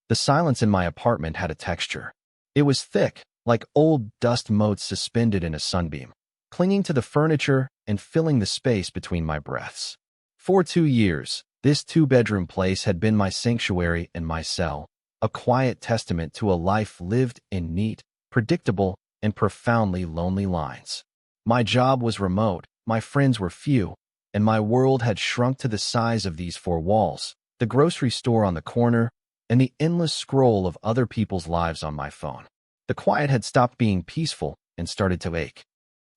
The silence in my apartment had a texture. It was thick, like old dust motes suspended in a sunbeam, clinging to the furniture and filling the space between my breaths. For 2 years, this two-bedroom place had been my sanctuary and my cell, a quiet testament to a life lived in neat, predictable, and profoundly lonely lines. My job was remote, my friends were few, and my world had shrunk to the size of these four walls, the grocery store on the corner, and the endless scroll of other people's lives on my phone. The quiet had stopped being peaceful and started to ache.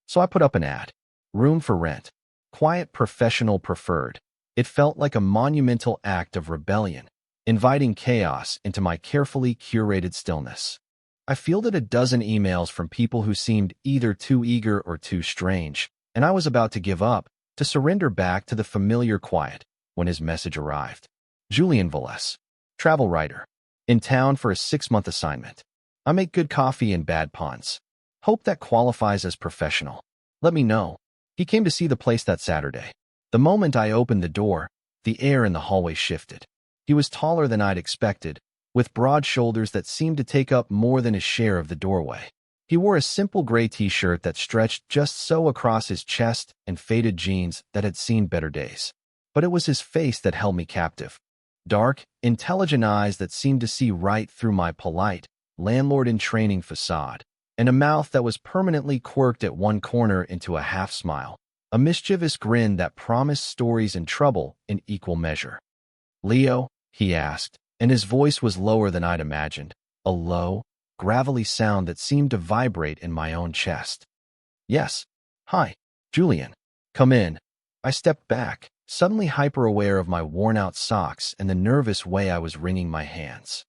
So I put up an ad. Room for rent. Quiet professional preferred. It felt like a monumental act of rebellion, inviting chaos into my carefully curated stillness. I fielded a dozen emails from people who seemed either too eager or too strange, and I was about to give up, to surrender back to the familiar quiet, when his message arrived. Julian Velez, travel writer, in town for a 6-month assignment. I make good coffee and bad puns. Hope that qualifies as professional. Let me know. He came to see the place that Saturday. The moment I opened the door, the air in the hallway shifted. He was taller than I'd expected, with broad shoulders that seemed to take up more than his share of the doorway. He wore a simple gray t-shirt that stretched just so across his chest and faded jeans that had seen better days. But it was his face that held me captive. Dark, intelligent eyes that seemed to see right through my polite, landlord-in-training facade, and a mouth that was permanently quirked at one corner into a half-smile, a mischievous grin that promised stories and trouble in equal measure. "Leo?" he asked, and his voice was lower than I'd imagined, a low, gravelly sound that seemed to vibrate in my own chest. "Yes. Hi, Julian. Come in." I stepped back, suddenly hyper-aware of my worn-out socks and the nervous way I was wringing my hands.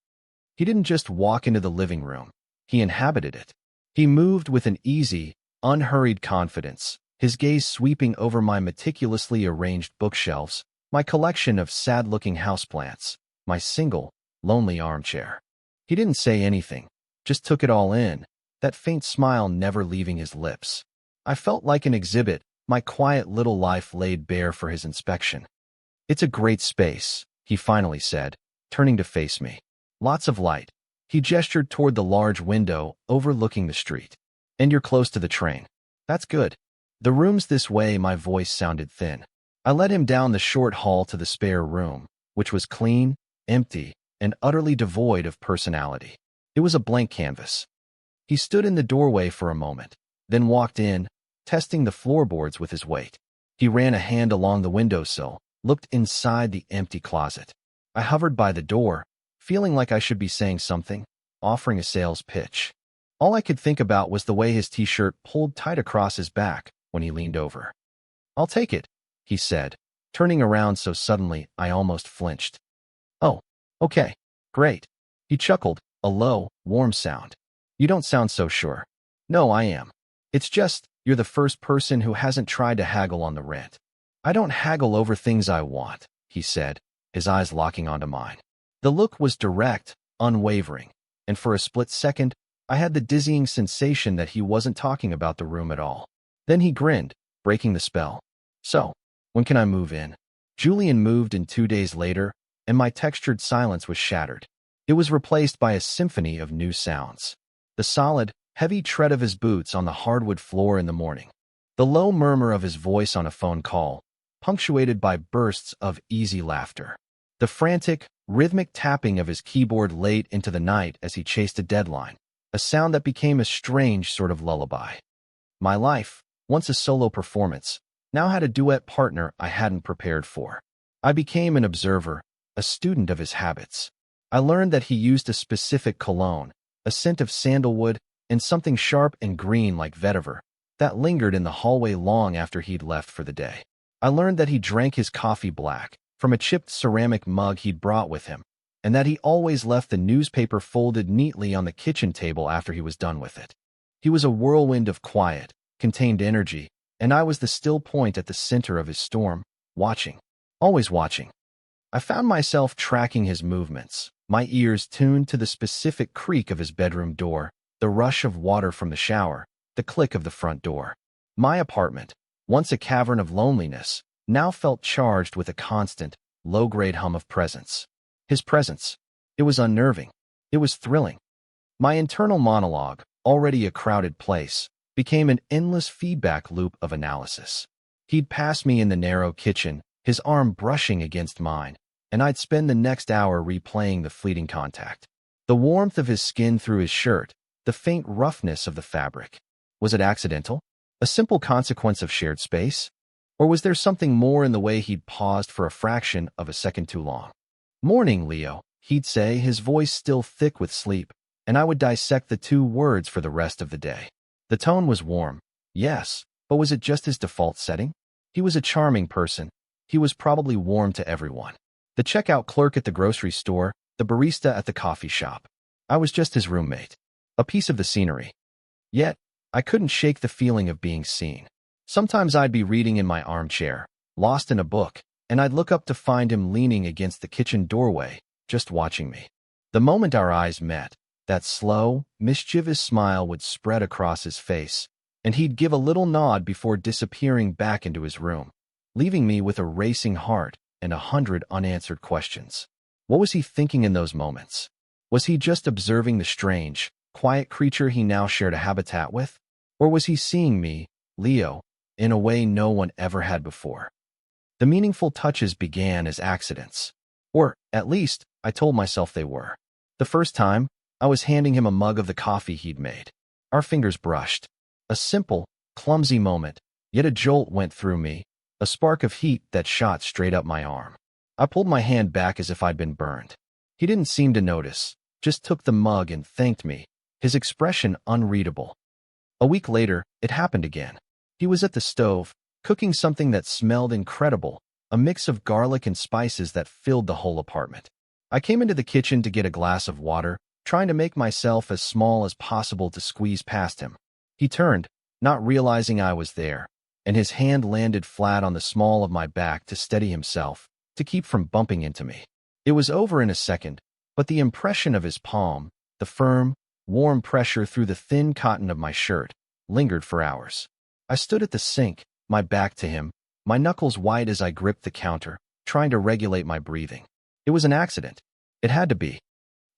He didn't just walk into the living room. He inhabited it. He moved with an easy, unhurried confidence, his gaze sweeping over my meticulously arranged bookshelves, my collection of sad-looking houseplants, my single, lonely armchair. He didn't say anything, just took it all in, that faint smile never leaving his lips. I felt like an exhibit, my quiet little life laid bare for his inspection. "It's a great space," he finally said, turning to face me. "Lots of light." He gestured toward the large window overlooking the street. "And you're close to the train. That's good." "The room's this way," my voice sounded thin. I led him down the short hall to the spare room, which was clean, empty, and utterly devoid of personality. It was a blank canvas. He stood in the doorway for a moment, then walked in, testing the floorboards with his weight. He ran a hand along the windowsill, looked inside the empty closet. I hovered by the door, feeling like I should be saying something, offering a sales pitch. All I could think about was the way his t-shirt pulled tight across his back when he leaned over. "I'll take it," he said, turning around so suddenly I almost flinched. "Oh, okay, great." He chuckled, a low, warm sound. "You don't sound so sure." "No, I am. It's just, you're the first person who hasn't tried to haggle on the rent." "I don't haggle over things I want," he said, his eyes locking onto mine. The look was direct, unwavering, and for a split second, I had the dizzying sensation that he wasn't talking about the room at all. Then he grinned, breaking the spell. "So, when can I move in?" Julian moved in 2 days later, and my textured silence was shattered. It was replaced by a symphony of new sounds. The solid, heavy tread of his boots on the hardwood floor in the morning. The low murmur of his voice on a phone call, punctuated by bursts of easy laughter. The frantic, rhythmic tapping of his keyboard late into the night as he chased a deadline, a sound that became a strange sort of lullaby. My life, once a solo performance, now had a duet partner I hadn't prepared for. I became an observer, a student of his habits. I learned that he used a specific cologne, a scent of sandalwood, and something sharp and green like vetiver, that lingered in the hallway long after he'd left for the day. I learned that he drank his coffee black, from a chipped ceramic mug he'd brought with him, and that he always left the newspaper folded neatly on the kitchen table after he was done with it. He was a whirlwind of quiet, contained energy, and I was the still point at the center of his storm, watching, always watching. I found myself tracking his movements, my ears tuned to the specific creak of his bedroom door, the rush of water from the shower, the click of the front door. My apartment, once a cavern of loneliness, now felt charged with a constant, low-grade hum of presence. His presence. It was unnerving. It was thrilling. My internal monologue, already a crowded place, became an endless feedback loop of analysis. He'd pass me in the narrow kitchen, his arm brushing against mine, and I'd spend the next hour replaying the fleeting contact. The warmth of his skin through his shirt, the faint roughness of the fabric. Was it accidental? A simple consequence of shared space? Or was there something more in the way he'd paused for a fraction of a second too long? "Morning, Leo," he'd say, his voice still thick with sleep, and I would dissect the two words for the rest of the day. The tone was warm, yes, but was it just his default setting? He was a charming person. He was probably warm to everyone. The checkout clerk at the grocery store, the barista at the coffee shop. I was just his roommate, a piece of the scenery. Yet, I couldn't shake the feeling of being seen. Sometimes I'd be reading in my armchair, lost in a book, and I'd look up to find him leaning against the kitchen doorway, just watching me. The moment our eyes met, that slow, mischievous smile would spread across his face, and he'd give a little nod before disappearing back into his room, leaving me with a racing heart and 100 unanswered questions. What was he thinking in those moments? Was he just observing the strange, quiet creature he now shared a habitat with? Or was he seeing me, Leo, in a way no one ever had before? The meaningful touches began as accidents. Or, at least, I told myself they were. The first time, I was handing him a mug of the coffee he'd made. Our fingers brushed. A simple, clumsy moment, yet a jolt went through me, a spark of heat that shot straight up my arm. I pulled my hand back as if I'd been burned. He didn't seem to notice, just took the mug and thanked me, his expression unreadable. A week later, it happened again. He was at the stove, cooking something that smelled incredible, a mix of garlic and spices that filled the whole apartment. I came into the kitchen to get a glass of water, trying to make myself as small as possible to squeeze past him. He turned, not realizing I was there, and his hand landed flat on the small of my back to steady himself, to keep from bumping into me. It was over in a second, but the impression of his palm, the firm, warm pressure through the thin cotton of my shirt, lingered for hours. I stood at the sink, my back to him, my knuckles white as I gripped the counter, trying to regulate my breathing. It was an accident. It had to be.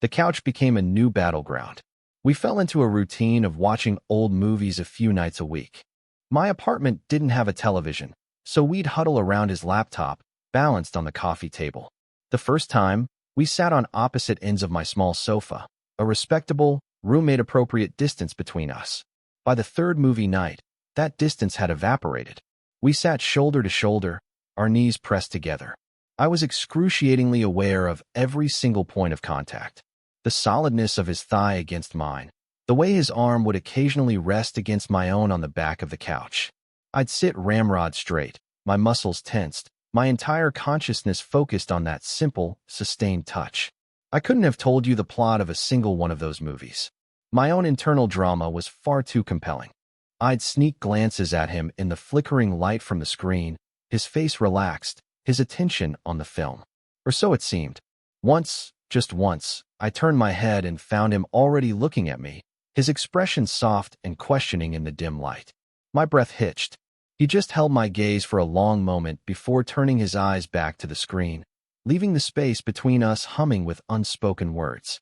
The couch became a new battleground. We fell into a routine of watching old movies a few nights a week. My apartment didn't have a television, so we'd huddle around his laptop, balanced on the coffee table. The first time, we sat on opposite ends of my small sofa, a respectable, roommate-appropriate distance between us. By the third movie night, that distance had evaporated. We sat shoulder to shoulder, our knees pressed together. I was excruciatingly aware of every single point of contact. The solidness of his thigh against mine, the way his arm would occasionally rest against my own on the back of the couch. I'd sit ramrod straight, my muscles tensed, my entire consciousness focused on that simple, sustained touch. I couldn't have told you the plot of a single one of those movies. My own internal drama was far too compelling. I'd sneak glances at him in the flickering light from the screen, his face relaxed, his attention on the film. Or so it seemed. Once, just once, I turned my head and found him already looking at me, his expression soft and questioning in the dim light. My breath hitched. He just held my gaze for a long moment before turning his eyes back to the screen, leaving the space between us humming with unspoken words.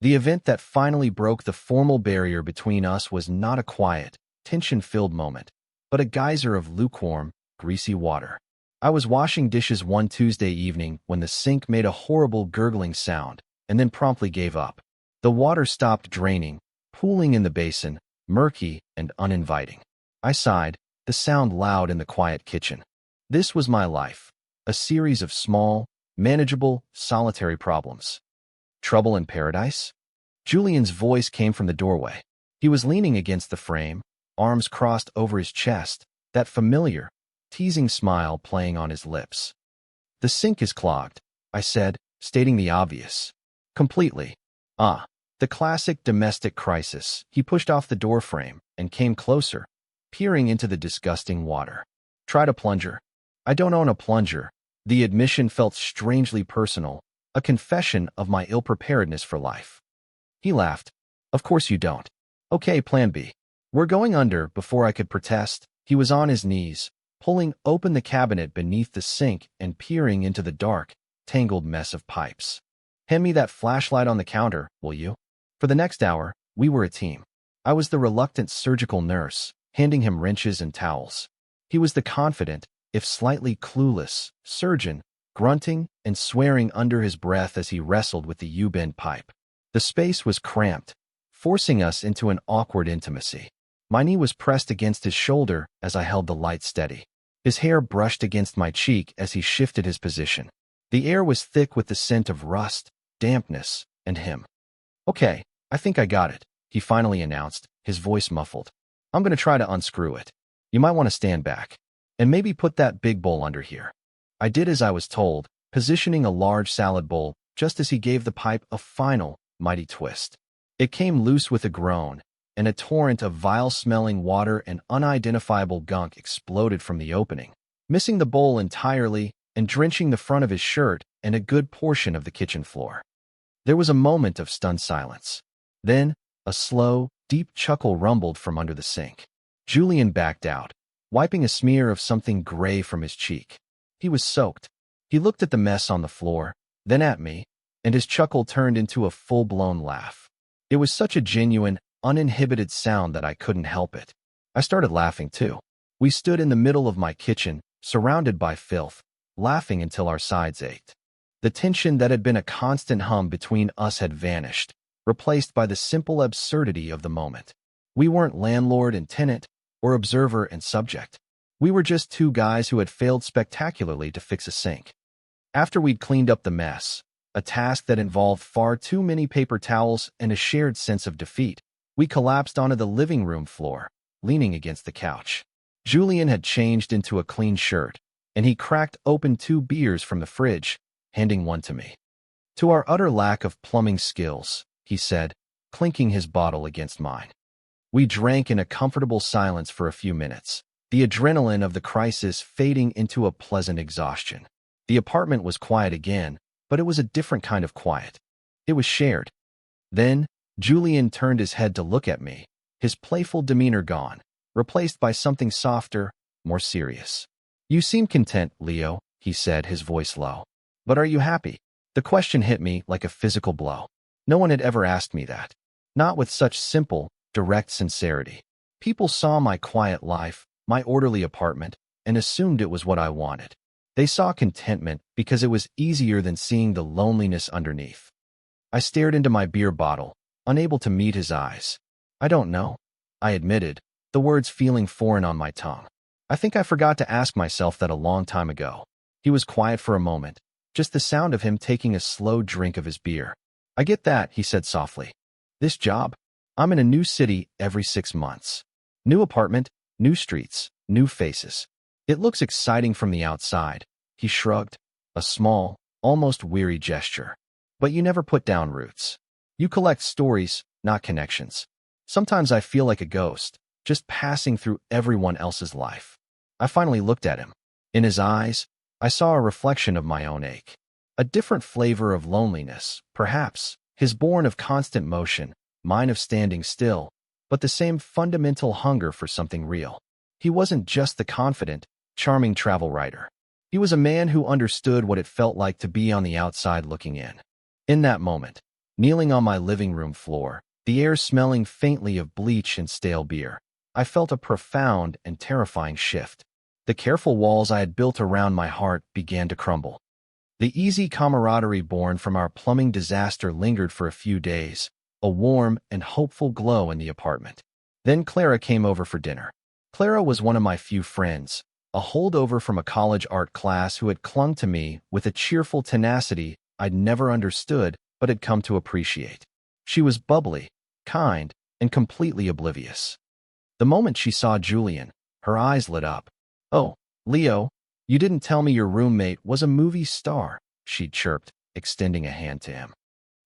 The event that finally broke the formal barrier between us was not a quiet, tension-filled moment, but a geyser of lukewarm, greasy water. I was washing dishes one Tuesday evening when the sink made a horrible gurgling sound and then promptly gave up. The water stopped draining, pooling in the basin, murky and uninviting. I sighed, the sound loud in the quiet kitchen. This was my life, a series of small, manageable, solitary problems. Trouble in paradise? Julian's voice came from the doorway. He was leaning against the frame, arms crossed over his chest, that familiar, teasing smile playing on his lips. "The sink is clogged," I said, stating the obvious. "Completely." "Ah." The classic domestic crisis. He pushed off the doorframe and came closer, peering into the disgusting water. "Tried a plunger." "I don't own a plunger." The admission felt strangely personal, a confession of my ill-preparedness for life. He laughed. "Of course you don't." "Okay, plan B." "We're going under." Before I could protest, he was on his knees, pulling open the cabinet beneath the sink and peering into the dark, tangled mess of pipes. Hand me that flashlight on the counter, will you? For the next hour, we were a team. I was the reluctant surgical nurse, handing him wrenches and towels. He was the confident, if slightly clueless, surgeon, grunting and swearing under his breath as he wrestled with the U-bend pipe. The space was cramped, forcing us into an awkward intimacy. My knee was pressed against his shoulder as I held the light steady. His hair brushed against my cheek as he shifted his position. The air was thick with the scent of rust, dampness, and him. "Okay, I think I got it," he finally announced, his voice muffled. "I'm going to try to unscrew it. You might want to stand back. And maybe put that big bowl under here." I did as I was told, positioning a large salad bowl just as he gave the pipe a final, mighty twist. It came loose with a groan, and a torrent of vile-smelling water and unidentifiable gunk exploded from the opening, missing the bowl entirely and drenching the front of his shirt and a good portion of the kitchen floor. There was a moment of stunned silence. Then, a slow, deep chuckle rumbled from under the sink. Julian backed out, wiping a smear of something gray from his cheek. He was soaked. He looked at the mess on the floor, then at me, and his chuckle turned into a full-blown laugh. It was such a genuine, uninhibited sound that I couldn't help it. I started laughing too. We stood in the middle of my kitchen, surrounded by filth, laughing until our sides ached. The tension that had been a constant hum between us had vanished, replaced by the simple absurdity of the moment. We weren't landlord and tenant, or observer and subject. We were just two guys who had failed spectacularly to fix a sink. After we'd cleaned up the mess, a task that involved far too many paper towels and a shared sense of defeat, we collapsed onto the living room floor, leaning against the couch. Julian had changed into a clean shirt, and he cracked open 2 beers from the fridge, handing one to me. "To our utter lack of plumbing skills," he said, clinking his bottle against mine. We drank in a comfortable silence for a few minutes, the adrenaline of the crisis fading into a pleasant exhaustion. The apartment was quiet again, but it was a different kind of quiet. It was shared. Then, Julian turned his head to look at me, his playful demeanor gone, replaced by something softer, more serious. "You seem content, Leo," he said, his voice low. "But are you happy?" The question hit me like a physical blow. No one had ever asked me that. Not with such simple, direct sincerity. People saw my quiet life, my orderly apartment, and assumed it was what I wanted. They saw contentment because it was easier than seeing the loneliness underneath. I stared into my beer bottle, unable to meet his eyes. "I don't know," I admitted, the words feeling foreign on my tongue. "I think I forgot to ask myself that a long time ago." He was quiet for a moment, just the sound of him taking a slow drink of his beer. "I get that," he said softly. "This job? I'm in a new city every 6 months. New apartment, new streets, new faces. It looks exciting from the outside." He shrugged, a small, almost weary gesture. "But you never put down roots. You collect stories, not connections. Sometimes I feel like a ghost, just passing through everyone else's life." I finally looked at him. In his eyes, I saw a reflection of my own ache. A different flavor of loneliness, perhaps, his born of constant motion, mine of standing still, but the same fundamental hunger for something real. He wasn't just the confident, charming travel writer. He was a man who understood what it felt like to be on the outside looking in. In that moment, kneeling on my living room floor, the air smelling faintly of bleach and stale beer, I felt a profound and terrifying shift. The careful walls I had built around my heart began to crumble. The easy camaraderie born from our plumbing disaster lingered for a few days, a warm and hopeful glow in the apartment. Then Clara came over for dinner. Clara was one of my few friends, a holdover from a college art class who had clung to me with a cheerful tenacity I'd never understood but had come to appreciate. She was bubbly, kind, and completely oblivious. The moment she saw Julian, her eyes lit up. "Oh, Leo, you didn't tell me your roommate was a movie star," she chirped, extending a hand to him.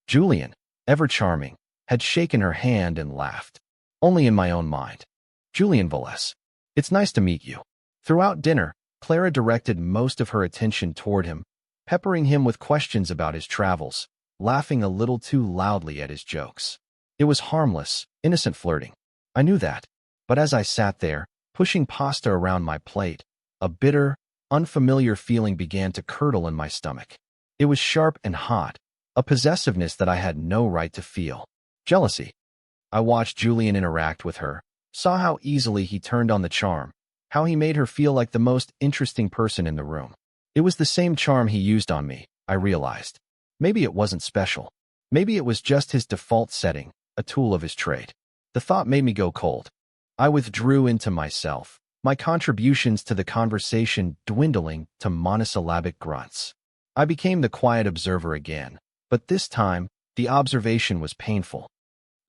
Julian, ever charming, had shaken her hand and laughed. Only in my own mind. "Julian Velez. It's nice to meet you." Throughout dinner, Clara directed most of her attention toward him, peppering him with questions about his travels, laughing a little too loudly at his jokes. It was harmless, innocent flirting. I knew that. But as I sat there, pushing pasta around my plate, a bitter, unfamiliar feeling began to curdle in my stomach. It was sharp and hot, a possessiveness that I had no right to feel. Jealousy. I watched Julian interact with her, saw how easily he turned on the charm, how he made her feel like the most interesting person in the room. It was the same charm he used on me, I realized. Maybe it wasn't special. Maybe it was just his default setting, a tool of his trade. The thought made me go cold. I withdrew into myself, my contributions to the conversation dwindling to monosyllabic grunts. I became the quiet observer again, but this time, the observation was painful.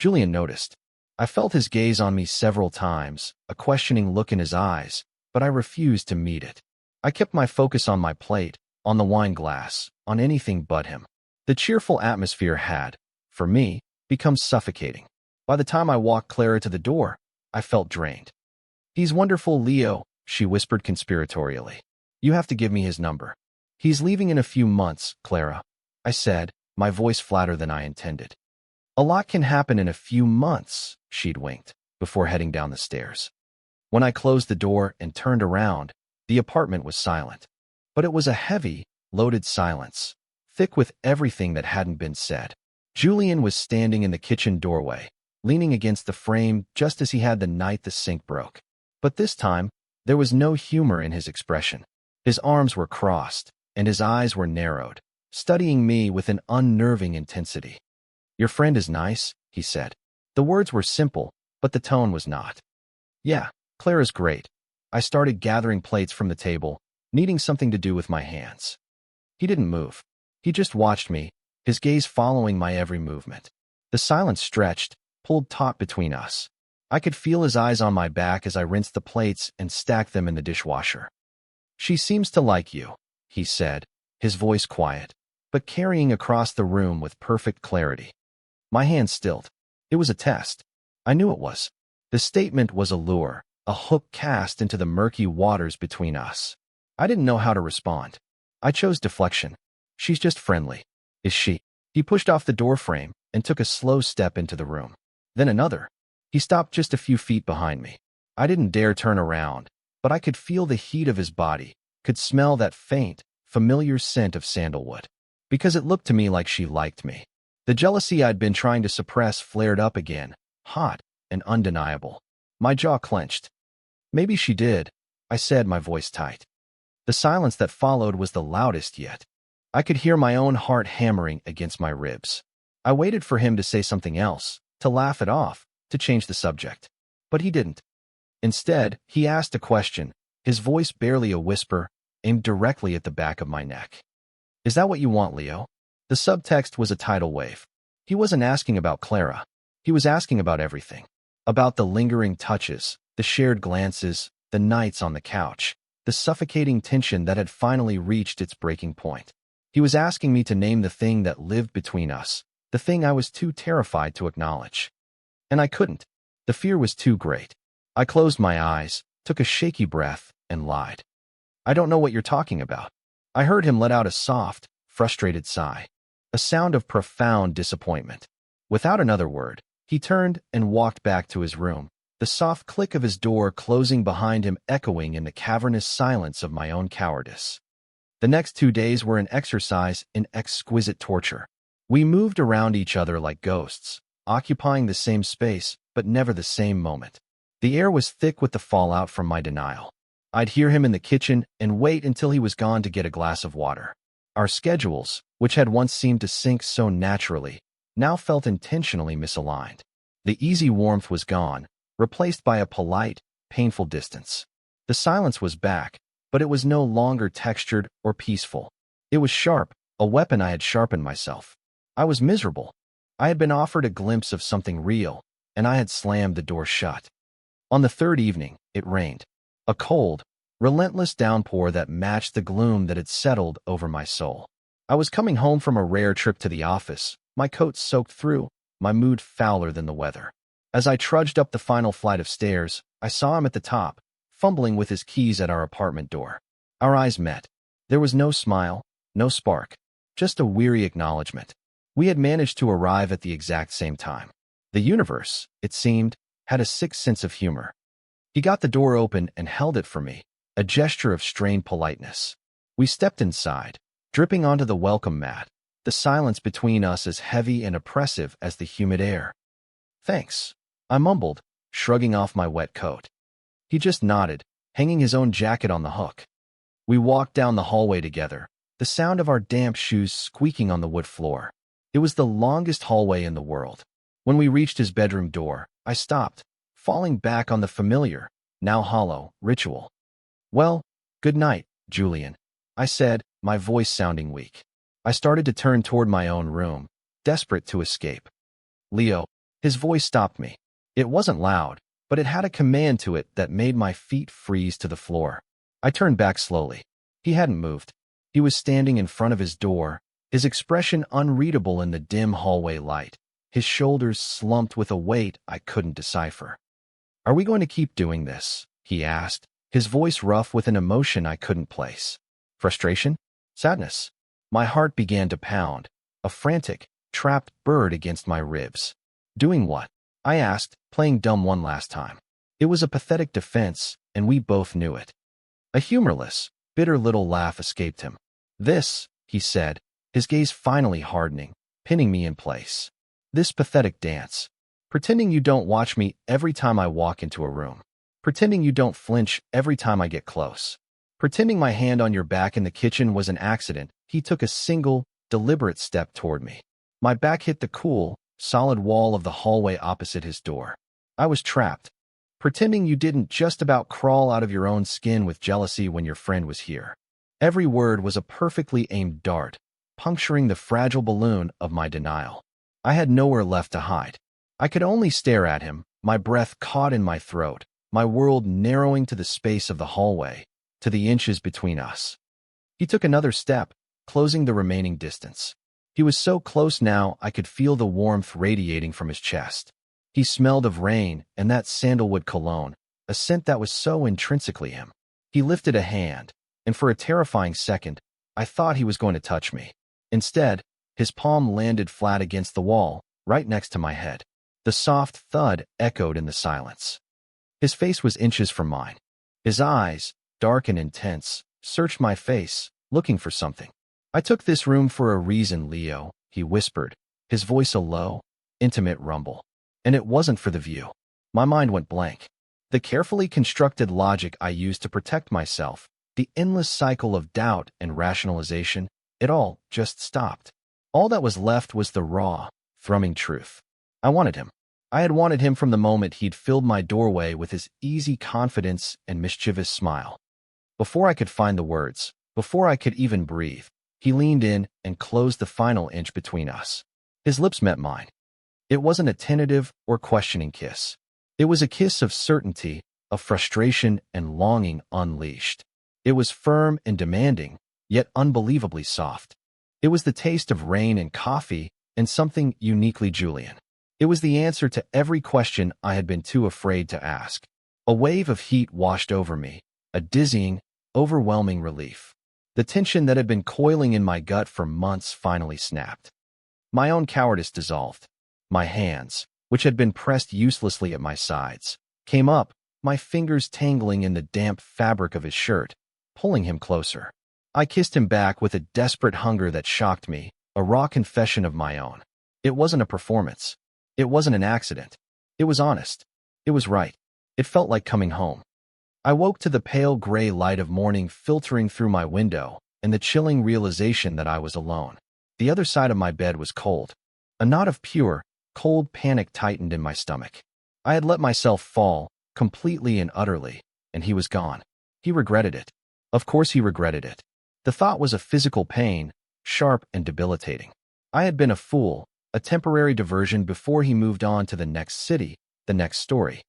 Julian noticed. I felt his gaze on me several times, a questioning look in his eyes, but I refused to meet it. I kept my focus on my plate, on the wine glass, on anything but him. The cheerful atmosphere had, for me, become suffocating. By the time I walked Clara to the door, I felt drained. "He's wonderful, Leo," she whispered conspiratorially. "You have to give me his number." "He's leaving in a few months, Clara," I said, my voice flatter than I intended. "A lot can happen in a few months," she'd winked, before heading down the stairs. When I closed the door and turned around, the apartment was silent. But it was a heavy, loaded silence, thick with everything that hadn't been said. Julian was standing in the kitchen doorway, leaning against the frame just as he had the night the sink broke. But this time, there was no humor in his expression. His arms were crossed, and his eyes were narrowed, studying me with an unnerving intensity. "Your friend is nice," he said. The words were simple, but the tone was not. "Yeah, Clara's great." I started gathering plates from the table, needing something to do with my hands. He didn't move. He just watched me, his gaze following my every movement. The silence stretched, pulled taut between us. I could feel his eyes on my back as I rinsed the plates and stacked them in the dishwasher. "She seems to like you," he said, his voice quiet, but carrying across the room with perfect clarity. My hand stilled. It was a test. I knew it was. The statement was a lure, a hook cast into the murky waters between us. I didn't know how to respond. I chose deflection. "She's just friendly." "Is she?" He pushed off the doorframe and took a slow step into the room. Then another. He stopped just a few feet behind me. I didn't dare turn around, but I could feel the heat of his body, could smell that faint, familiar scent of sandalwood. Because it looked to me like she liked me. The jealousy I'd been trying to suppress flared up again, hot and undeniable. My jaw clenched. "Maybe she did," I said, my voice tight. The silence that followed was the loudest yet. I could hear my own heart hammering against my ribs. I waited for him to say something else, to laugh it off, to change the subject. But he didn't. Instead, he asked a question, his voice barely a whisper, aimed directly at the back of my neck. "Is that what you want, Leo?" The subtext was a tidal wave. He wasn't asking about Clara. He was asking about everything. About the lingering touches, the shared glances, the nights on the couch, the suffocating tension that had finally reached its breaking point. He was asking me to name the thing that lived between us, the thing I was too terrified to acknowledge. And I couldn't. The fear was too great. I closed my eyes, took a shaky breath, and lied. "I don't know what you're talking about." I heard him let out a soft, frustrated sigh, a sound of profound disappointment. Without another word, he turned and walked back to his room, the soft click of his door closing behind him echoing in the cavernous silence of my own cowardice. The next 2 days were an exercise in exquisite torture. We moved around each other like ghosts, occupying the same space, but never the same moment. The air was thick with the fallout from my denial. I'd hear him in the kitchen and wait until he was gone to get a glass of water. Our schedules, which had once seemed to sync so naturally, now felt intentionally misaligned. The easy warmth was gone, replaced by a polite, painful distance. The silence was back, but it was no longer textured or peaceful. It was sharp, a weapon I had sharpened myself. I was miserable. I had been offered a glimpse of something real, and I had slammed the door shut. On the third evening, it rained. A cold, relentless downpour that matched the gloom that had settled over my soul. I was coming home from a rare trip to the office, my coat soaked through, my mood fouler than the weather. As I trudged up the final flight of stairs, I saw him at the top, fumbling with his keys at our apartment door. Our eyes met. There was no smile, no spark, just a weary acknowledgement. We had managed to arrive at the exact same time. The universe, it seemed, had a sick sense of humor. He got the door open and held it for me, a gesture of strained politeness. We stepped inside, dripping onto the welcome mat, the silence between us as heavy and oppressive as the humid air. "Thanks," I mumbled, shrugging off my wet coat. He just nodded, hanging his own jacket on the hook. We walked down the hallway together, the sound of our damp shoes squeaking on the wood floor. It was the longest hallway in the world. When we reached his bedroom door, I stopped, falling back on the familiar, now hollow, ritual. "Well, good night, Julian," I said, my voice sounding weak. I started to turn toward my own room, desperate to escape. "Leo," his voice stopped me. It wasn't loud, but it had a command to it that made my feet freeze to the floor. I turned back slowly. He hadn't moved. He was standing in front of his door, his expression unreadable in the dim hallway light, his shoulders slumped with a weight I couldn't decipher. "Are we going to keep doing this?" he asked, his voice rough with an emotion I couldn't place. Frustration? Sadness? My heart began to pound, a frantic, trapped bird against my ribs. "Doing what?" I asked, playing dumb one last time. It was a pathetic defense, and we both knew it. A humorless, bitter little laugh escaped him. "This," he said, his gaze finally hardening, pinning me in place. "This pathetic dance. Pretending you don't watch me every time I walk into a room. Pretending you don't flinch every time I get close. Pretending my hand on your back in the kitchen was an accident." He took a single, deliberate step toward me. My back hit the cool, solid wall of the hallway opposite his door. I was trapped. Pretending you didn't just about crawl out of your own skin with jealousy when your friend was here. Every word was a perfectly aimed dart, puncturing the fragile balloon of my denial. I had nowhere left to hide. I could only stare at him, my breath caught in my throat, my world narrowing to the space of the hallway, to the inches between us. He took another step, closing the remaining distance. He was so close now I could feel the warmth radiating from his chest. He smelled of rain and that sandalwood cologne, a scent that was so intrinsically him. He lifted a hand, and for a terrifying second, I thought he was going to touch me. Instead, his palm landed flat against the wall, right next to my head. The soft thud echoed in the silence. His face was inches from mine. His eyes, dark and intense, searched my face, looking for something. "I took this room for a reason, Leo," he whispered, his voice a low, intimate rumble. "And it wasn't for the view." My mind went blank. The carefully constructed logic I used to protect myself, the endless cycle of doubt and rationalization, it all just stopped. All that was left was the raw, thrumming truth. I wanted him. I had wanted him from the moment he'd filled my doorway with his easy confidence and mischievous smile. Before I could find the words, before I could even breathe, he leaned in and closed the final inch between us. His lips met mine. It wasn't a tentative or questioning kiss. It was a kiss of certainty, of frustration and longing unleashed. It was firm and demanding, yet unbelievably soft. It was the taste of rain and coffee and something uniquely Julian. It was the answer to every question I had been too afraid to ask. A wave of heat washed over me, a dizzying, overwhelming relief. The tension that had been coiling in my gut for months finally snapped. My own cowardice dissolved. My hands, which had been pressed uselessly at my sides, came up, my fingers tangling in the damp fabric of his shirt, pulling him closer. I kissed him back with a desperate hunger that shocked me, a raw confession of my own. It wasn't a performance. It wasn't an accident. It was honest. It was right. It felt like coming home. I woke to the pale gray light of morning filtering through my window and the chilling realization that I was alone. The other side of my bed was cold. A knot of pure, cold panic tightened in my stomach. I had let myself fall, completely and utterly, and he was gone. He regretted it. Of course he regretted it. The thought was a physical pain, sharp and debilitating. I had been a fool, a temporary diversion before he moved on to the next city, the next story.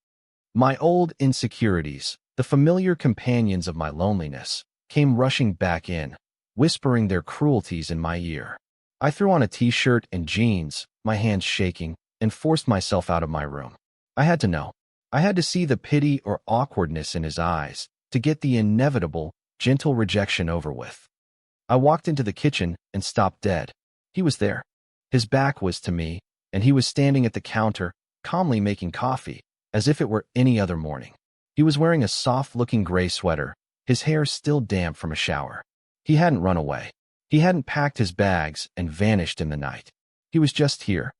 My old insecurities, the familiar companions of my loneliness, came rushing back in, whispering their cruelties in my ear. I threw on a t-shirt and jeans, my hands shaking, and forced myself out of my room. I had to know. I had to see the pity or awkwardness in his eyes, to get the inevitable, gentle rejection over with. I walked into the kitchen and stopped dead. He was there. His back was to me, and he was standing at the counter, calmly making coffee, as if it were any other morning. He was wearing a soft-looking gray sweater, his hair still damp from a shower. He hadn't run away. He hadn't packed his bags and vanished in the night. He was just here.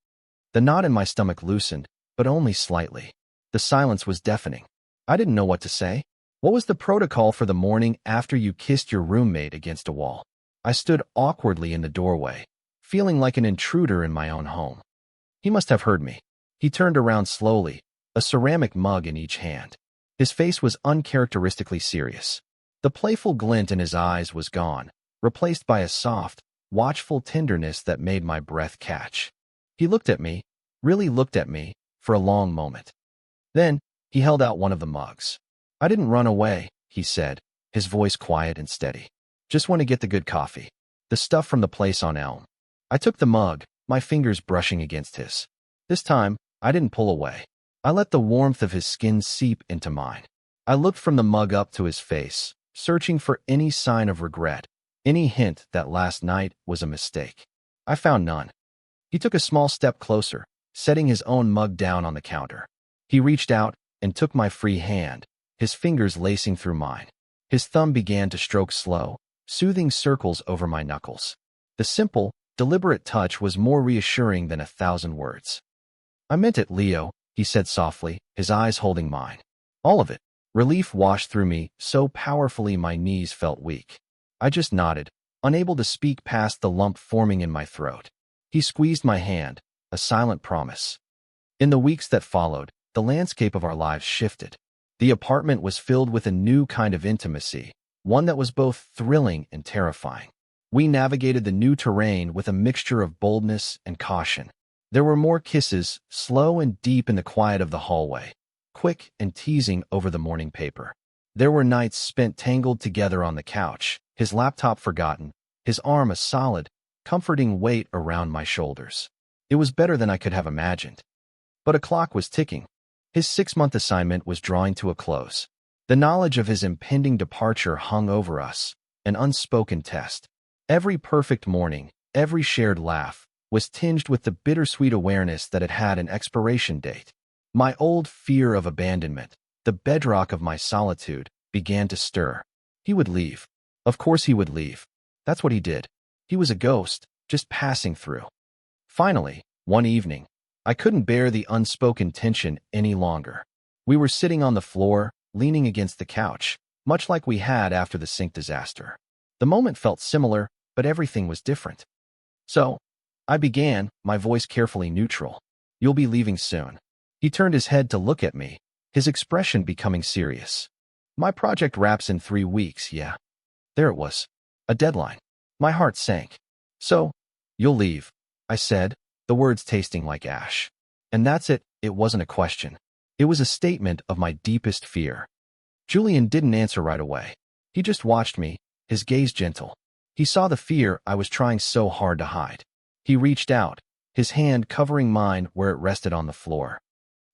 The knot in my stomach loosened, but only slightly. The silence was deafening. I didn't know what to say. What was the protocol for the morning after you kissed your roommate against a wall? I stood awkwardly in the doorway, feeling like an intruder in my own home. He must have heard me. He turned around slowly, a ceramic mug in each hand. His face was uncharacteristically serious. The playful glint in his eyes was gone, replaced by a soft, watchful tenderness that made my breath catch. He looked at me, really looked at me, for a long moment. Then, he held out one of the mugs. "I didn't run away," he said, his voice quiet and steady. "Just want to get the good coffee. The stuff from the place on Elm." I took the mug, my fingers brushing against his. This time, I didn't pull away. I let the warmth of his skin seep into mine. I looked from the mug up to his face, searching for any sign of regret, any hint that last night was a mistake. I found none. He took a small step closer, setting his own mug down on the counter. He reached out and took my free hand, his fingers lacing through mine. His thumb began to stroke slow, soothing circles over my knuckles. The simple, deliberate touch was more reassuring than 1,000 words. "I meant it, Leo," he said softly, his eyes holding mine. All of it. Relief washed through me so powerfully my knees felt weak. I just nodded, unable to speak past the lump forming in my throat. He squeezed my hand, a silent promise. In the weeks that followed, the landscape of our lives shifted. The apartment was filled with a new kind of intimacy, one that was both thrilling and terrifying. We navigated the new terrain with a mixture of boldness and caution. There were more kisses, slow and deep in the quiet of the hallway, quick and teasing over the morning paper. There were nights spent tangled together on the couch, his laptop forgotten, his arm a solid, comforting weight around my shoulders. It was better than I could have imagined. But a clock was ticking. His 6-month assignment was drawing to a close. The knowledge of his impending departure hung over us, an unspoken test. Every perfect morning, every shared laugh, was tinged with the bittersweet awareness that it had an expiration date. My old fear of abandonment, the bedrock of my solitude, began to stir. He would leave. Of course he would leave. That's what he did. He was a ghost, just passing through. Finally, one evening, I couldn't bear the unspoken tension any longer. We were sitting on the floor, leaning against the couch, much like we had after the sink disaster. The moment felt similar, but everything was different. "So," I began, my voice carefully neutral, "you'll be leaving soon." He turned his head to look at me, his expression becoming serious. "My project wraps in 3 weeks, yeah." There it was. A deadline. My heart sank. "So, you'll leave," I said, the words tasting like ash. And that's it. It wasn't a question. It was a statement of my deepest fear. Julian didn't answer right away. He just watched me, his gaze gentle. He saw the fear I was trying so hard to hide. He reached out, his hand covering mine where it rested on the floor.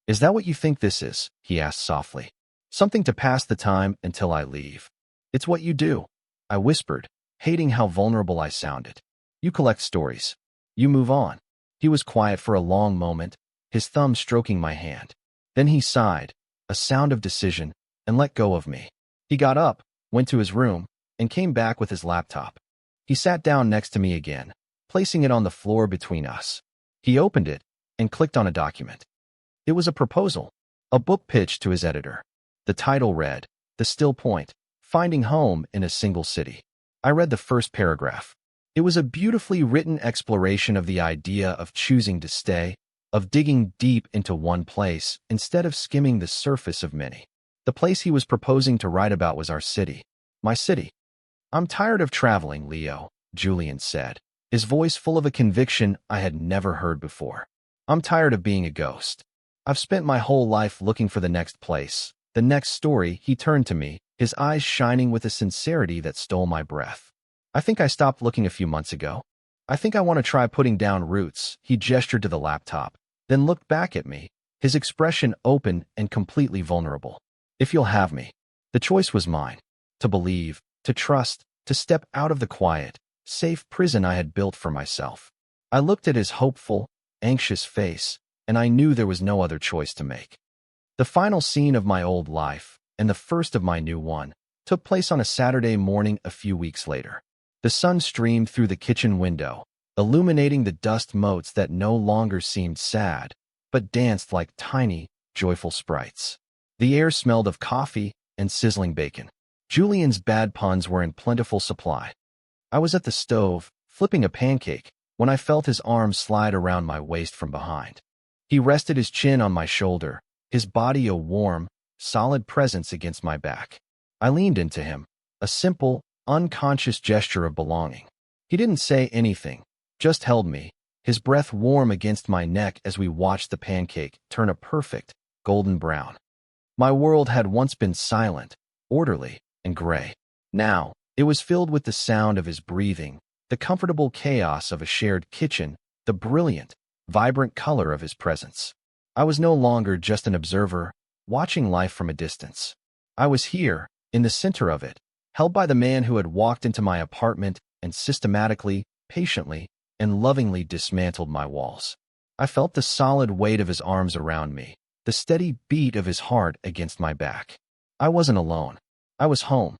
"Is that what you think this is?" he asked softly. "Something to pass the time until I leave?" "It's what you do," I whispered, hating how vulnerable I sounded. "You collect stories. You move on." He was quiet for a long moment, his thumb stroking my hand. Then he sighed, a sound of decision, and let go of me. He got up, went to his room, and came back with his laptop. He sat down next to me again, placing it on the floor between us. He opened it and clicked on a document. It was a proposal, a book pitch to his editor. The title read, "The Still Point, Finding Home in a Single City." I read the first paragraph. It was a beautifully written exploration of the idea of choosing to stay, of digging deep into one place instead of skimming the surface of many. The place he was proposing to write about was our city. My city. "I'm tired of traveling, Leo," Julian said, his voice full of a conviction I had never heard before. "I'm tired of being a ghost. I've spent my whole life looking for the next place, the next story." He turned to me, his eyes shining with a sincerity that stole my breath. "I think I stopped looking a few months ago. I think I want to try putting down roots." He gestured to the laptop, then looked back at me, his expression open and completely vulnerable. "If you'll have me." The choice was mine. To believe, to trust, to step out of the quiet, safe prison I had built for myself. I looked at his hopeful, anxious face, and I knew there was no other choice to make. The final scene of my old life, and the first of my new one, took place on a Saturday morning a few weeks later. The sun streamed through the kitchen window, illuminating the dust motes that no longer seemed sad, but danced like tiny, joyful sprites. The air smelled of coffee and sizzling bacon. Julian's bad puns were in plentiful supply. I was at the stove, flipping a pancake, when I felt his arm slide around my waist from behind. He rested his chin on my shoulder, his body a warm, solid presence against my back. I leaned into him, a simple, unconscious gesture of belonging. He didn't say anything, just held me, his breath warm against my neck as we watched the pancake turn a perfect, golden brown. My world had once been silent, orderly, and gray. Now, it was filled with the sound of his breathing, the comfortable chaos of a shared kitchen, the brilliant, vibrant color of his presence. I was no longer just an observer, watching life from a distance. I was here, in the center of it, held by the man who had walked into my apartment and systematically, patiently, and lovingly dismantled my walls. I felt the solid weight of his arms around me, the steady beat of his heart against my back. I wasn't alone. I was home,